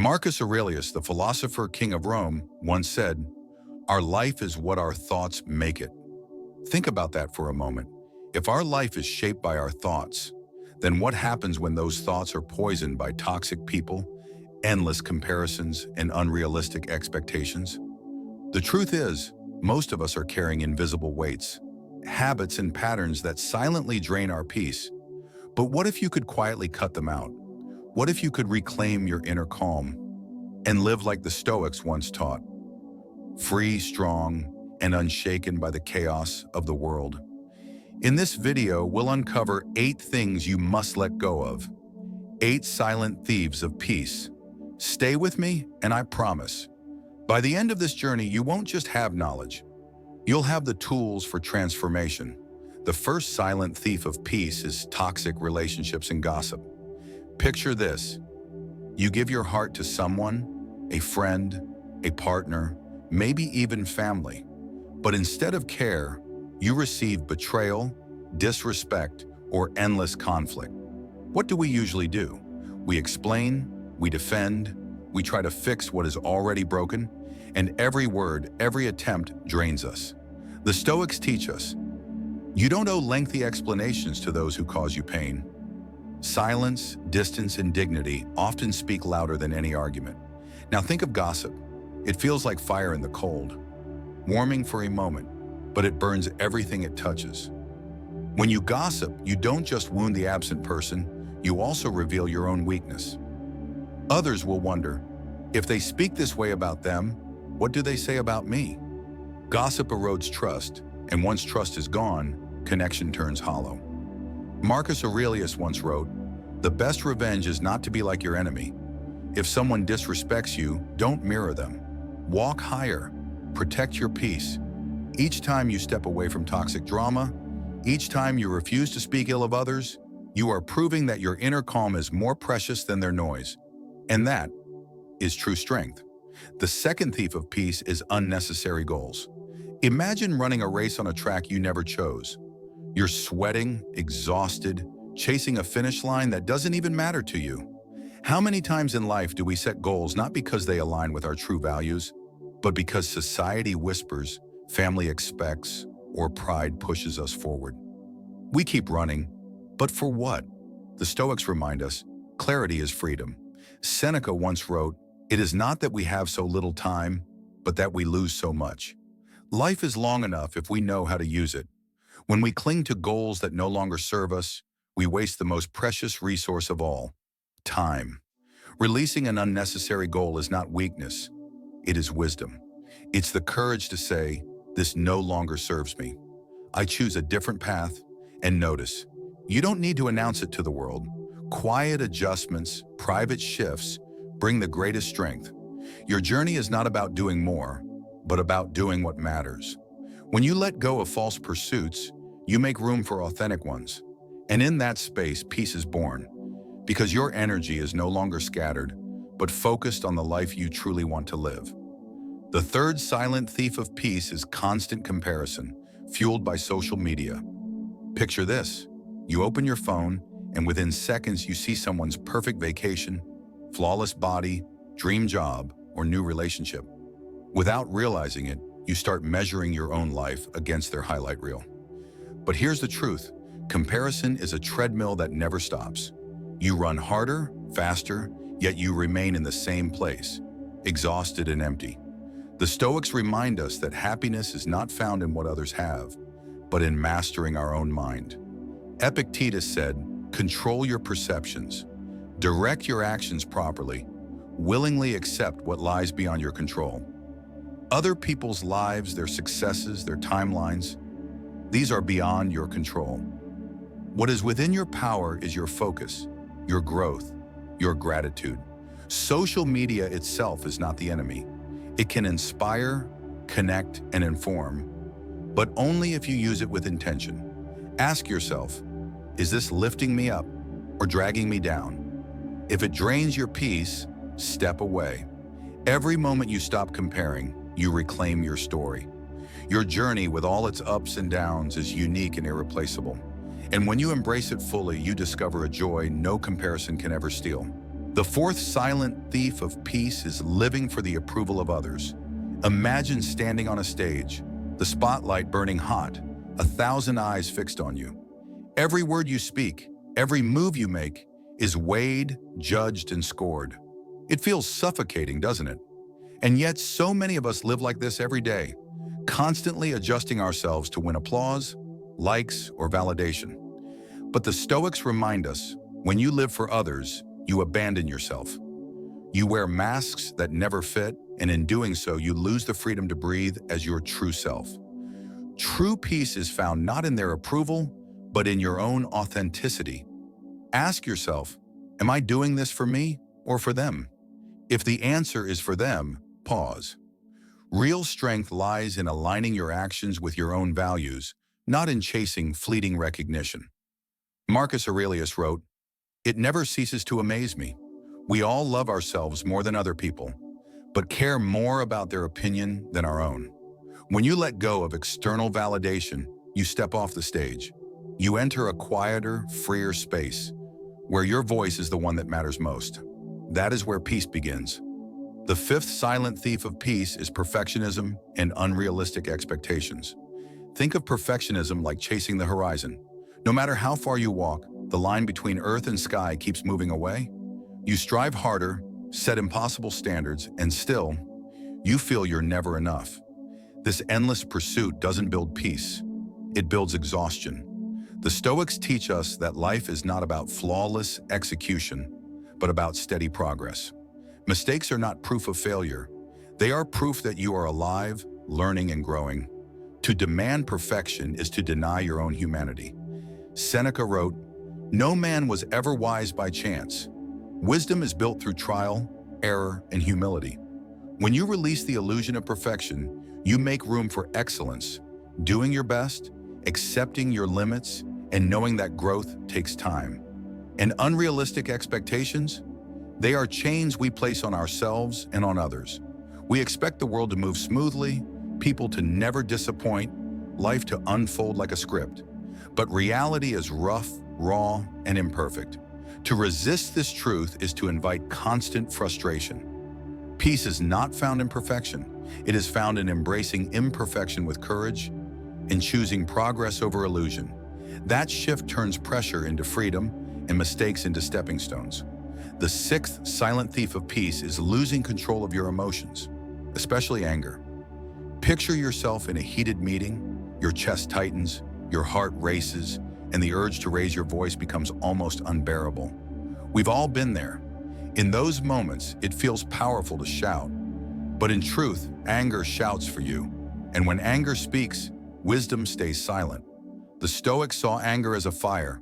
Marcus Aurelius, the philosopher king of Rome, once said, "Our life is what our thoughts make it." Think about that for a moment. If our life is shaped by our thoughts, then what happens when those thoughts are poisoned by toxic people, endless comparisons, and unrealistic expectations? The truth is, most of us are carrying invisible weights, habits and patterns that silently drain our peace. But what if you could quietly cut them out? What if you could reclaim your inner calm and live like the Stoics once taught, free, strong, and unshaken by the chaos of the world? In this video, we'll uncover 8 things you must let go of, 8 silent thieves of peace. Stay with me, and I promise, by the end of this journey, you won't just have knowledge. You'll have the tools for transformation. The first silent thief of peace is toxic relationships and gossip. Picture this. You give your heart to someone, a friend, a partner, maybe even family. But instead of care, you receive betrayal, disrespect, or endless conflict. What do we usually do? We explain, we defend, we try to fix what is already broken, and every word, every attempt drains us. The Stoics teach us, you don't owe lengthy explanations to those who cause you pain. Silence, distance, and dignity often speak louder than any argument. Now think of gossip. It feels like fire in the cold, warming for a moment, but it burns everything it touches. When you gossip, you don't just wound the absent person, you also reveal your own weakness. Others will wonder, if they speak this way about them, what do they say about me? Gossip erodes trust, and once trust is gone, connection turns hollow. Marcus Aurelius once wrote, "The best revenge is not to be like your enemy. If someone disrespects you, don't mirror them. Walk higher, protect your peace. Each time you step away from toxic drama, each time you refuse to speak ill of others, you are proving that your inner calm is more precious than their noise. And that is true strength." The second thief of peace is unnecessary goals. Imagine running a race on a track you never chose. You're sweating, exhausted, chasing a finish line that doesn't even matter to you. How many times in life do we set goals not because they align with our true values, but because society whispers, family expects, or pride pushes us forward? We keep running, but for what? The Stoics remind us, clarity is freedom. Seneca once wrote, "It is not that we have so little time, but that we lose so much." Life is long enough if we know how to use it. When we cling to goals that no longer serve us, we waste the most precious resource of all, time. Releasing an unnecessary goal is not weakness, it is wisdom. It's the courage to say, "This no longer serves me. I choose a different path," and notice, you don't need to announce it to the world. Quiet adjustments, private shifts, bring the greatest strength. Your journey is not about doing more, but about doing what matters. When you let go of false pursuits, you make room for authentic ones. And in that space, peace is born, because your energy is no longer scattered, but focused on the life you truly want to live. The third silent thief of peace is constant comparison, fueled by social media. Picture this. You open your phone, and within seconds you see someone's perfect vacation, flawless body, dream job, or new relationship. Without realizing it, you start measuring your own life against their highlight reel. But here's the truth. Comparison is a treadmill that never stops. You run harder, faster, yet you remain in the same place, exhausted and empty. The Stoics remind us that happiness is not found in what others have, but in mastering our own mind. Epictetus said, "Control your perceptions, direct your actions properly, willingly accept what lies beyond your control." Other people's lives, their successes, their timelines, these are beyond your control. What is within your power is your focus, your growth, your gratitude. Social media itself is not the enemy. It can inspire, connect, and inform, but only if you use it with intention. Ask yourself, is this lifting me up or dragging me down? If it drains your peace, step away. Every moment you stop comparing, you reclaim your story. Your journey, with all its ups and downs, is unique and irreplaceable. And when you embrace it fully, you discover a joy no comparison can ever steal. The fourth silent thief of peace is living for the approval of others. Imagine standing on a stage, the spotlight burning hot, 1,000 eyes fixed on you. Every word you speak, every move you make, is weighed, judged, and scored. It feels suffocating, doesn't it? And yet so many of us live like this every day, constantly adjusting ourselves to win applause, likes, or validation. But the Stoics remind us, when you live for others, you abandon yourself. You wear masks that never fit, and in doing so, you lose the freedom to breathe as your true self. True peace is found not in their approval, but in your own authenticity. Ask yourself, am I doing this for me or for them? If the answer is for them, pause. Real strength lies in aligning your actions with your own values, not in chasing fleeting recognition. Marcus Aurelius wrote, "It never ceases to amaze me. We all love ourselves more than other people, but care more about their opinion than our own." When you let go of external validation, you step off the stage. You enter a quieter, freer space, where your voice is the one that matters most. That is where peace begins. The fifth silent thief of peace is perfectionism and unrealistic expectations. Think of perfectionism like chasing the horizon. No matter how far you walk, the line between earth and sky keeps moving away. You strive harder, set impossible standards, and still, you feel you're never enough. This endless pursuit doesn't build peace. It builds exhaustion. The Stoics teach us that life is not about flawless execution, but about steady progress. Mistakes are not proof of failure. They are proof that you are alive, learning, and growing. To demand perfection is to deny your own humanity. Seneca wrote, "No man was ever wise by chance. Wisdom is built through trial, error, and humility." When you release the illusion of perfection, you make room for excellence, doing your best, accepting your limits, and knowing that growth takes time. And unrealistic expectations? They are chains we place on ourselves and on others. We expect the world to move smoothly, people to never disappoint, life to unfold like a script. But reality is rough, raw, and imperfect. To resist this truth is to invite constant frustration. Peace is not found in perfection. It is found in embracing imperfection with courage and choosing progress over illusion. That shift turns pressure into freedom and mistakes into stepping stones. The sixth silent thief of peace is losing control of your emotions, especially anger. Picture yourself in a heated meeting, your chest tightens, your heart races, and the urge to raise your voice becomes almost unbearable. We've all been there. In those moments, it feels powerful to shout. But in truth, anger shouts for you. And when anger speaks, wisdom stays silent. The Stoics saw anger as a fire.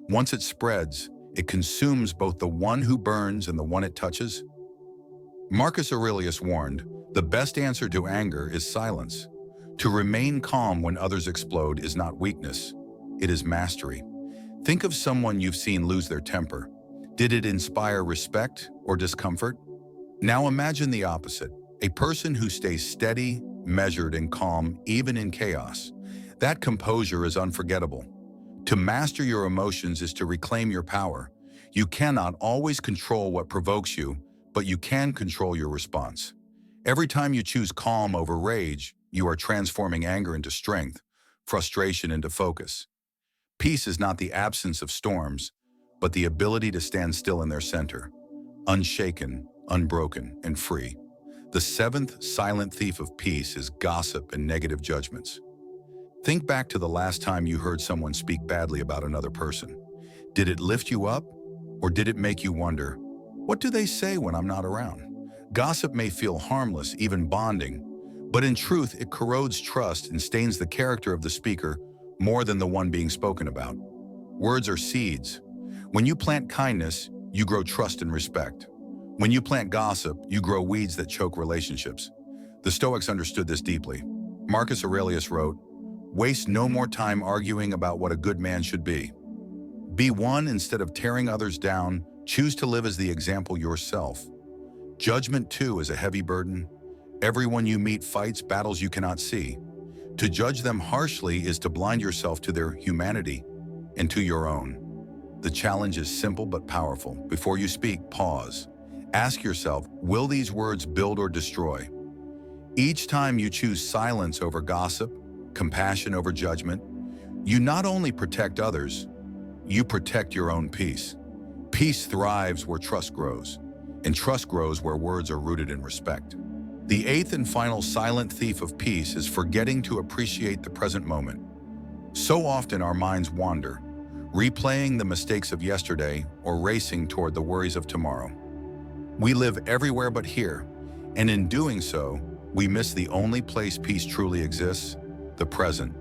Once it spreads, it consumes both the one who burns and the one it touches. Marcus Aurelius warned, "The best answer to anger is silence." To remain calm when others explode is not weakness, it is mastery. Think of someone you've seen lose their temper. Did it inspire respect or discomfort? Now imagine the opposite, a person who stays steady, measured, and calm even in chaos. That composure is unforgettable. To master your emotions is to reclaim your power. You cannot always control what provokes you, but you can control your response. Every time you choose calm over rage, you are transforming anger into strength, frustration into focus. Peace is not the absence of storms, but the ability to stand still in their center, unshaken, unbroken, and free. The seventh silent thief of peace is gossip and negative judgments. Think back to the last time you heard someone speak badly about another person. Did it lift you up, or did it make you wonder, what do they say when I'm not around? Gossip may feel harmless, even bonding, but in truth, it corrodes trust and stains the character of the speaker more than the one being spoken about. Words are seeds. When you plant kindness, you grow trust and respect. When you plant gossip, you grow weeds that choke relationships. The Stoics understood this deeply. Marcus Aurelius wrote, "Waste no more time arguing about what a good man should be. Be one instead of tearing others down. Choose to live as the example yourself." Judgment, too, is a heavy burden. Everyone you meet fights battles you cannot see. To judge them harshly is to blind yourself to their humanity and to your own. The challenge is simple but powerful. Before you speak, pause. Ask yourself, will these words build or destroy? Each time you choose silence over gossip, compassion over judgment, you not only protect others, you protect your own peace. Peace thrives where trust grows, and trust grows where words are rooted in respect. The eighth and final silent thief of peace is forgetting to appreciate the present moment. So often our minds wander, replaying the mistakes of yesterday or racing toward the worries of tomorrow. We live everywhere but here, and in doing so, we miss the only place peace truly exists, the present.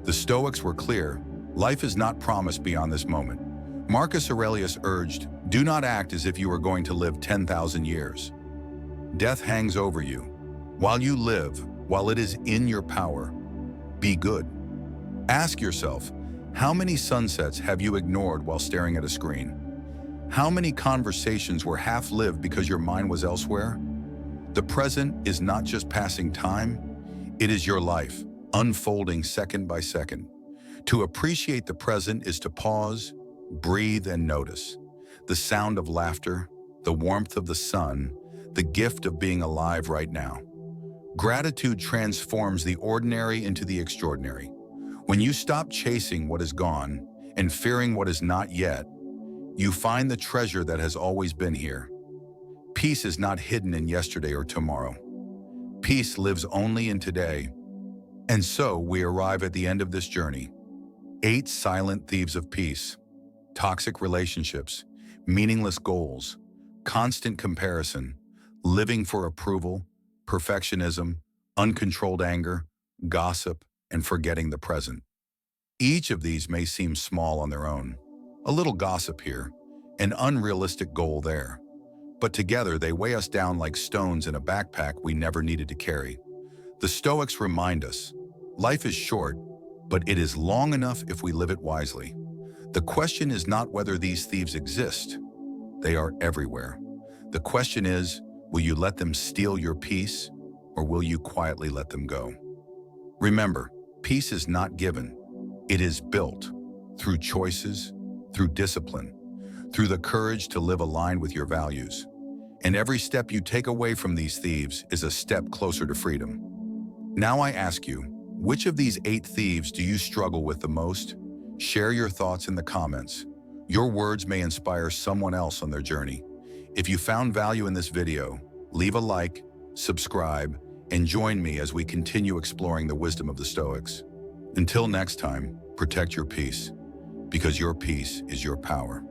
The Stoics were clear, life is not promised beyond this moment. Marcus Aurelius urged, do not act as if you were going to live 10,000 years. Death hangs over you. While you live, while it is in your power, be good. Ask yourself, how many sunsets have you ignored while staring at a screen? How many conversations were half-lived because your mind was elsewhere? The present is not just passing time, it is your life, unfolding second by second. To appreciate the present is to pause, breathe, and notice. The sound of laughter, the warmth of the sun, the gift of being alive right now. Gratitude transforms the ordinary into the extraordinary. When you stop chasing what is gone and fearing what is not yet, you find the treasure that has always been here. Peace is not hidden in yesterday or tomorrow. Peace lives only in today. And so we arrive at the end of this journey. 8 silent thieves of peace. Toxic relationships, meaningless goals, constant comparison, living for approval, perfectionism, uncontrolled anger, gossip, and forgetting the present. Each of these may seem small on their own. A little gossip here, an unrealistic goal there. But together they weigh us down like stones in a backpack we never needed to carry. The Stoics remind us, life is short, but it is long enough if we live it wisely. The question is not whether these thieves exist. They are everywhere. The question is, will you let them steal your peace, or will you quietly let them go? Remember, peace is not given. It is built through choices, through discipline, through the courage to live aligned with your values. And every step you take away from these thieves is a step closer to freedom. Now I ask you, which of these 8 thieves do you struggle with the most? Share your thoughts in the comments. Your words may inspire someone else on their journey. If you found value in this video, leave a like, subscribe, and join me as we continue exploring the wisdom of the Stoics. Until next time, protect your peace, because your peace is your power.